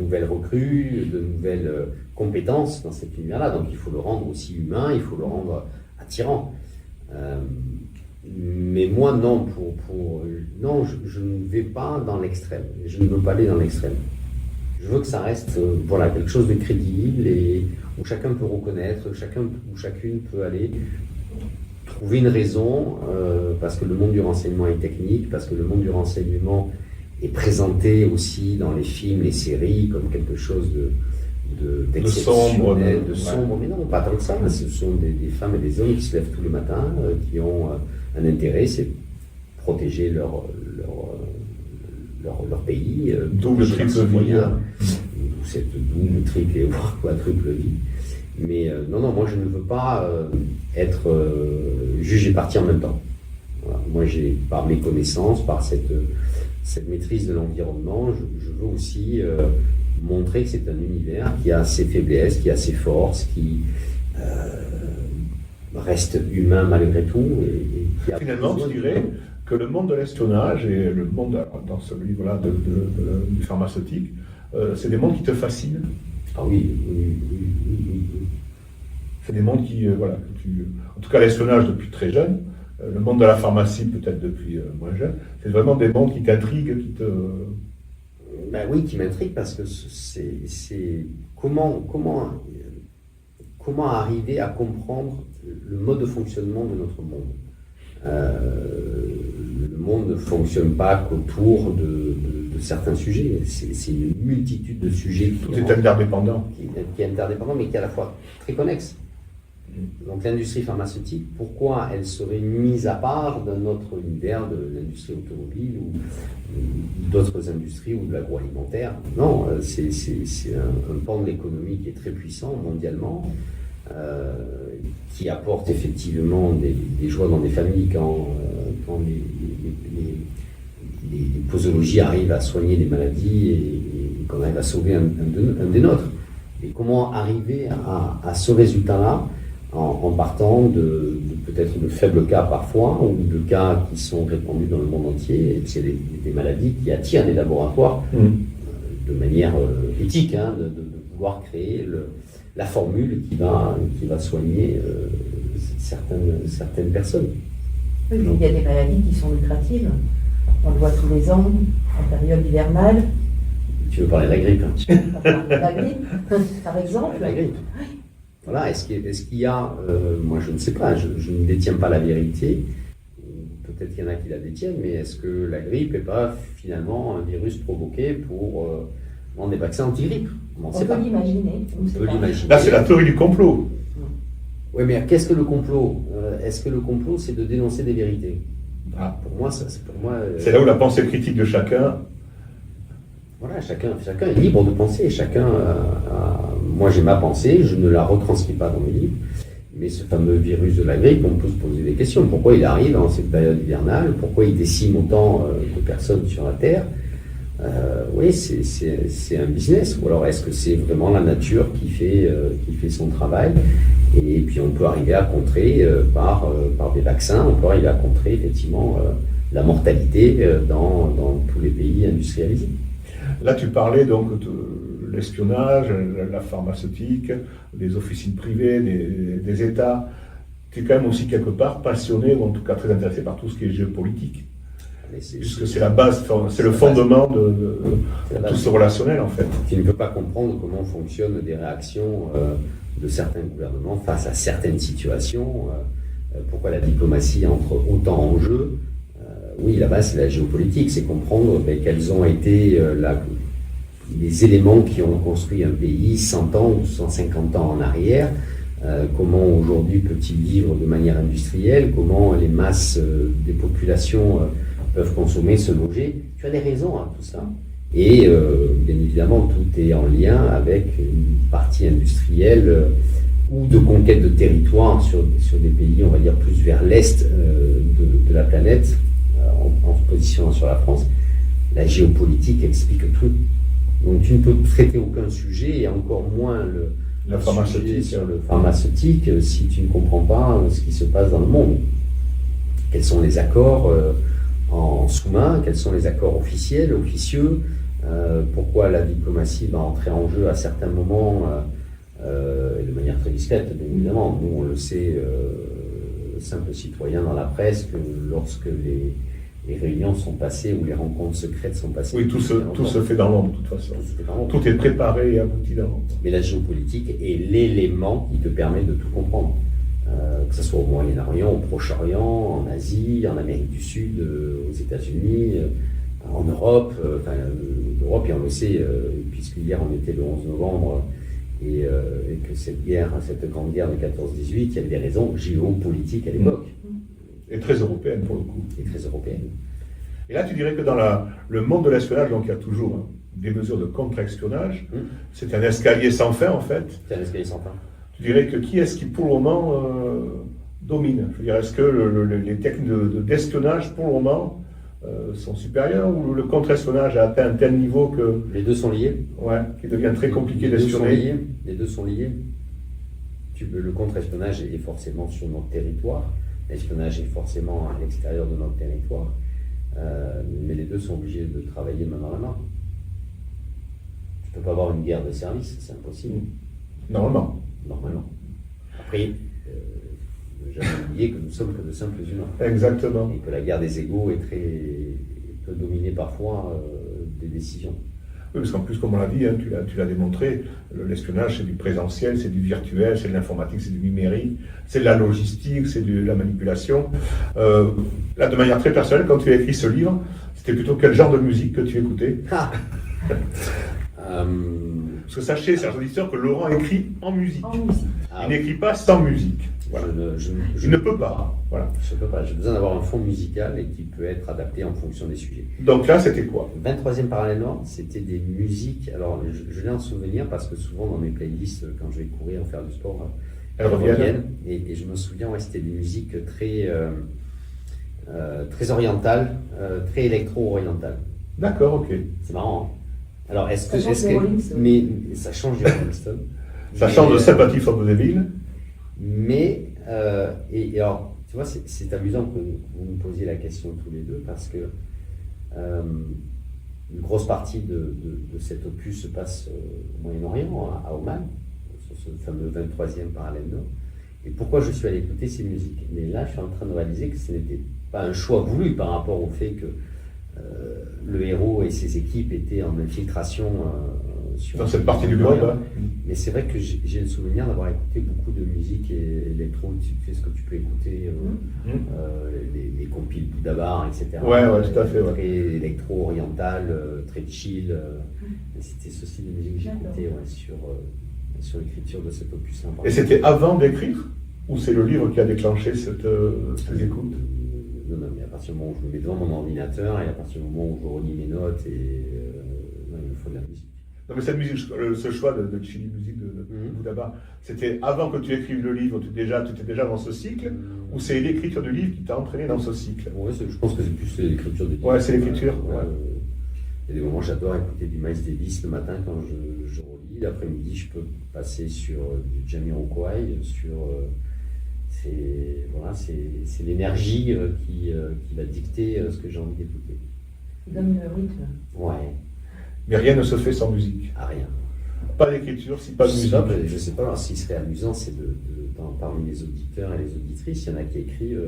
nouvelles recrues, de nouvelles compétences dans cet univers-là. Donc il faut le rendre aussi humain, il faut le rendre attirant. Mais moi, non, non, je ne vais pas dans l'extrême. Je ne veux pas aller dans l'extrême. Je veux que ça reste quelque chose de crédible et où chacun peut reconnaître, où chacune peut aller trouver une raison, parce que le monde du renseignement est technique, parce que le monde du renseignement est présenté aussi dans les films, les séries, comme quelque chose d'exceptionnel, de sombre, mais non, pas tant que ça. Ce sont des femmes et des hommes qui se lèvent tous les matins, qui ont un intérêt, c'est protéger leur pays, double, triple vie, cette double, triple et voire quadruple vie. Mais non, moi je ne veux pas être jugé parti en même temps. Voilà. Moi, par mes connaissances, par cette maîtrise de l'environnement, je veux aussi montrer que c'est un univers qui a ses faiblesses, qui a ses forces, qui reste humain malgré tout. Et qui a finalement, je dirais que le monde de l'espionnage et le monde, dans ce livre-là, du pharmaceutique, c'est des mondes qui te fascinent. Ah oui. C'est des mondes qui, en tout cas l'espionnage depuis très jeune, le monde de la pharmacie peut-être depuis moins jeune, c'est vraiment des mondes qui t'intriguent, qui te... Ben oui, qui m'intrigue parce que c'est comment arriver à comprendre le mode de fonctionnement de notre monde. Le monde ne fonctionne pas qu'autour de certains sujets. C'est une multitude de sujets tout est interdépendant. Qui est interdépendant, mais qui est à la fois très connexe. Donc l'industrie pharmaceutique, pourquoi elle serait mise à part d'un autre univers de l'industrie automobile ou d'autres industries ou de l'agroalimentaire? Non, c'est un pan de l'économie qui est très puissant mondialement, qui apporte effectivement des joies dans des familles quand les posologies arrivent à soigner des maladies et qu'on arrive à sauver un des nôtres. Et comment arriver à ce résultat-là en partant de peut-être de faibles cas parfois, ou de cas qui sont répandus dans le monde entier, et c'est des maladies qui attirent les laboratoires de manière éthique, de vouloir créer la formule qui va soigner certaines personnes. Oui, il y a des maladies qui sont lucratives. On le voit tous les ans, en période hivernale. Tu veux parler de la grippe, La grippe, par exemple. La grippe. Voilà, est-ce qu'il y a, moi je ne sais pas, je ne détiens pas la vérité, peut-être qu'il y en a qui la détiennent, mais est-ce que la grippe n'est pas finalement un virus provoqué pour vendre des vaccins anti-grippe? On peut l'imaginer. Là, c'est la théorie du complot. Oui, mais qu'est-ce que le complot? Est-ce que le complot, c'est de dénoncer des vérités? Pour moi, c'est là où la pensée critique de chacun. Voilà, chacun est libre de penser. Moi, j'ai ma pensée, je ne la retranscris pas dans mes livres, Mais ce fameux virus de la grippe, on peut se poser des questions. Pourquoi il arrive en cette période hivernale? Pourquoi il décime autant de personnes sur la Terre? Oui, c'est un business. Ou alors est-ce que c'est vraiment la nature qui fait son travail? Et puis on peut arriver à contrer par des vaccins, on peut arriver à contrer effectivement la mortalité dans tous les pays industrialisés. Là, tu parlais donc de l'espionnage, la pharmaceutique, des officines privées, des États. Tu es quand même aussi quelque part passionné, ou en tout cas très intéressé par tout ce qui est géopolitique. Puisque c'est la base, c'est le fondement de tout ce relationnel en fait. Tu ne peux pas comprendre comment fonctionnent des réactions de certains gouvernements face à certaines situations. Pourquoi la diplomatie entre autant en jeu? Oui, la base c'est la géopolitique, c'est comprendre quels ont été les éléments qui ont construit un pays 100 ans ou 150 ans en arrière. Comment aujourd'hui peut-il vivre de manière industrielle? Comment les masses des populations peuvent consommer, se loger? Tu as des raisons à tout ça. Et bien évidemment, tout est en lien avec une partie industrielle ou de conquête de territoire sur des pays, on va dire, plus vers l'est de la planète, en se positionnant sur la France. La géopolitique explique tout. Donc tu ne peux traiter aucun sujet, et encore moins la pharmaceutique sur le pharmaceutique, si tu ne comprends pas ce qui se passe dans le monde. Quels sont les accords en sous-main, quels sont les accords officiels, officieux, pourquoi la diplomatie va entrer en jeu à certains moments, de manière très discrète, bien évidemment. Nous, on le sait, simples citoyens dans la presse, que lorsque les réunions sont passées ou les rencontres secrètes sont passées. Oui, tout se fait dans l'ombre, de toute façon. Tout est préparé et abouti dans l'ombre. Mais la géopolitique est l'élément qui te permet de tout comprendre. Que ce soit au Moyen-Orient, au Proche-Orient, en Asie, en Amérique du Sud, aux États-Unis, en Europe. L'Europe, et on le sait, puisque hier on était le 11 novembre, et que cette grande guerre de 14-18, il y avait des raisons géopolitiques à l'époque. Et très européenne pour le coup. Et très européenne. Et là, tu dirais que dans le monde de l'espionnage, donc il y a toujours des mesures de contre-espionnage. C'est un escalier sans fin, en fait. C'est un escalier sans fin. Tu dirais que qui est-ce qui, pour le moment, domine? Je veux dire, est-ce que les techniques d'espionnage, pour le moment, sont supérieures, ou le contre-espionnage a atteint un tel niveau que... Les deux sont liés. Ouais, qui devient très compliqué d'espionner. Les deux sont liés. Le contre-espionnage est forcément sur notre territoire. L'espionnage est forcément à l'extérieur de notre territoire. Mais les deux sont obligés de travailler main dans la main. Tu ne peux pas avoir une guerre de service, c'est impossible. Normalement. Après, j'avais oublié que nous sommes que de simples humains. Exactement. Et que la guerre des égos peut dominer parfois des décisions. Oui, parce qu'en plus, comme on l'a dit, tu l'as démontré, l'espionnage, c'est du présentiel, c'est du virtuel, c'est de l'informatique, c'est du numérique, c'est de la logistique, c'est de la manipulation. Là, de manière très personnelle, quand tu as écrit ce livre, c'était plutôt quel genre de musique que tu écoutais? Parce que sachez, chers auditeurs, que Laurent écrit en musique. Il n'écrit pas sans musique. Voilà. Je ne peux pas. Voilà. Je ne peux pas. J'ai besoin d'avoir un fond musical et qui peut être adapté en fonction des sujets. Donc là, c'était quoi? 23e parallèle nord, c'était des musiques. Alors, je l'ai en souvenir parce que souvent dans mes playlists, quand je vais courir ou faire du sport, elles reviennent. Et je me souviens, c'était des musiques très orientales, très électro-orientales. D'accord, ok. C'est marrant. Hein. Alors, mais ça change du Rolling Stone. Ça change de Sympathy for the Devil. Mais, et alors, tu vois, c'est amusant que vous me posiez la question tous les deux, parce que une grosse partie de cet opus se passe au Moyen-Orient, à Oman, sur ce fameux 23e parallèle nord. Et pourquoi je suis allé écouter ces musiques? Mais là, je suis en train de réaliser que ce n'était pas un choix voulu par rapport au fait que le héros et ses équipes étaient en infiltration dans cette partie du globe. Hein. Mais c'est vrai que j'ai le souvenir d'avoir écouté beaucoup de musique électro. Tu fais ce que tu peux écouter, les compiles Boudabar, etc. Ouais, tout à fait. Très électro-oriental, très chill. C'était ce style de musique que j'écoutais sur l'écriture de cet opus-là. Et c'était avant d'écrire? Ou c'est le livre qui a déclenché ces écoutes? Non, mais à partir du moment où je me mets devant mon ordinateur et à partir du moment où je relis mes notes, il me faut de la musique. Non, mais cette musique, ce choix de Chili Music de Boudaba, c'était avant que tu écrives le livre, tu étais déjà dans ce cycle, ou c'est l'écriture du livre qui t'a entraîné dans ce cycle? Ouais, je pense que c'est plus l'écriture du livre. Ouais, c'est l'écriture. Ouais. Il y a des moments, j'adore écouter du Miles Davis le matin quand je relis. L'après-midi, je peux passer sur du Jamiroquai, c'est l'énergie qui va dicter ce que j'ai envie d'écouter. Il donne le rythme. Ouais. Mais rien ne se fait sans musique. Ah, rien. Pas d'écriture, si pas de musique. Je ne sais pas, alors, ce qui serait amusant, c'est parmi les auditeurs et les auditrices, il y en a qui écrivent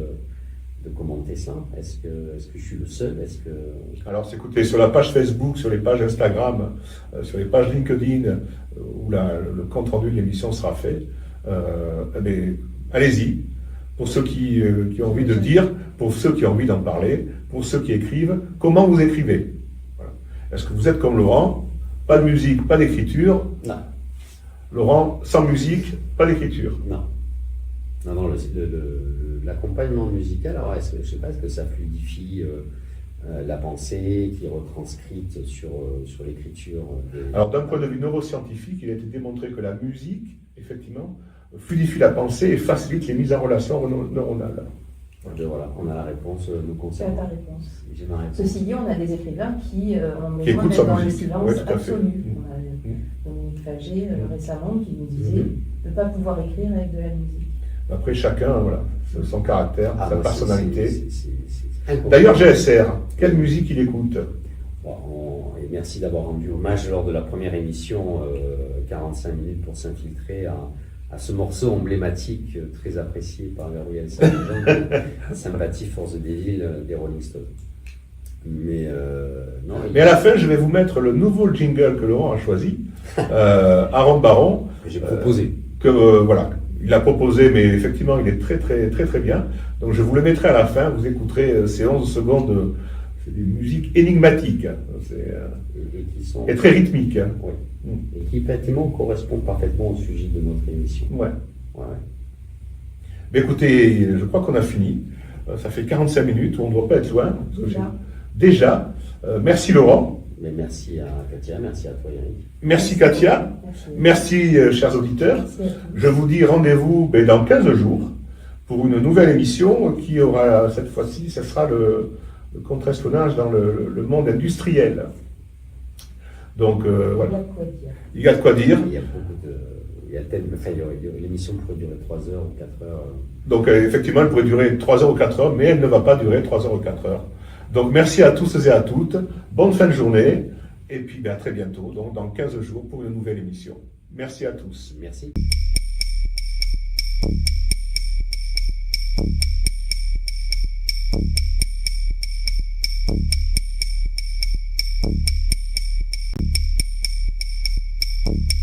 de commenter ça. Est-ce que je suis le seul? Alors, écoutez, sur la page Facebook, sur les pages Instagram, sur les pages LinkedIn, où le compte rendu de l'émission sera fait, allez-y. Pour ceux qui ont envie de dire, pour ceux qui ont envie d'en parler, pour ceux qui écrivent, comment vous écrivez? Voilà. Est-ce que vous êtes comme Laurent? Pas de musique, pas d'écriture? Non. Laurent, sans musique, pas d'écriture? Non. Non, l'accompagnement musical, alors je ne sais pas, est-ce que ça fluidifie la pensée qui est retranscrite sur l'écriture Alors, d'un point de vue neuroscientifique, il a été démontré que la musique, effectivement, fluidifie la pensée et facilite les mises en relation neuronales. Voilà, on a la réponse nous concernant. Tu as ta réponse. J'ai ma réponse. Ceci dit, on a des écrivains qui ont besoin écoutent d'être sans dans le musique. silence Ouais, tout à fait. absolu. On a Dominique Fagé récemment qui nous disait ne pas pouvoir écrire avec de la musique. Après, chacun, voilà, son caractère, sa personnalité. C'est D'ailleurs, GSR, quelle musique il écoute? Et merci d'avoir rendu hommage lors de la première émission, 45 minutes pour s'infiltrer, à ce morceau emblématique très apprécié par Gabriel Saint-Jean, Sympathie for the Devil des Rolling Stones. Mais à la fin, je vais vous mettre le nouveau jingle que Laurent a choisi, Aaron Baron. J'ai proposé. Voilà, il a proposé, mais effectivement, il est très très très très bien. Donc je vous le mettrai à la fin. Vous écouterez ces 11 secondes. C'est des musiques énigmatiques. Et très rythmiques. Oui. Et qui effectivement correspondent parfaitement au sujet de notre émission. Ouais. Mais écoutez, je crois qu'on a fini. Ça fait 45 minutes, on ne doit pas être loin. Déjà. Merci Laurent. Mais merci à Katia, merci à toi Eric. Merci Katia. Merci chers auditeurs. Je vous dis rendez-vous dans 15 jours pour une nouvelle émission qui aura, cette fois-ci, ce sera le contre-espionnage dans le monde industriel. Donc voilà. Il y a de quoi dire. Il y a beaucoup de... l'émission pourrait durer 3 heures ou 4 heures. Donc effectivement, elle pourrait durer 3 heures ou 4 heures, mais elle ne va pas durer 3 heures ou 4 heures. Donc merci à tous et à toutes. Bonne fin de journée. Et puis à très bientôt, donc dans 15 jours pour une nouvelle émission. Merci à tous. Merci. Thank you.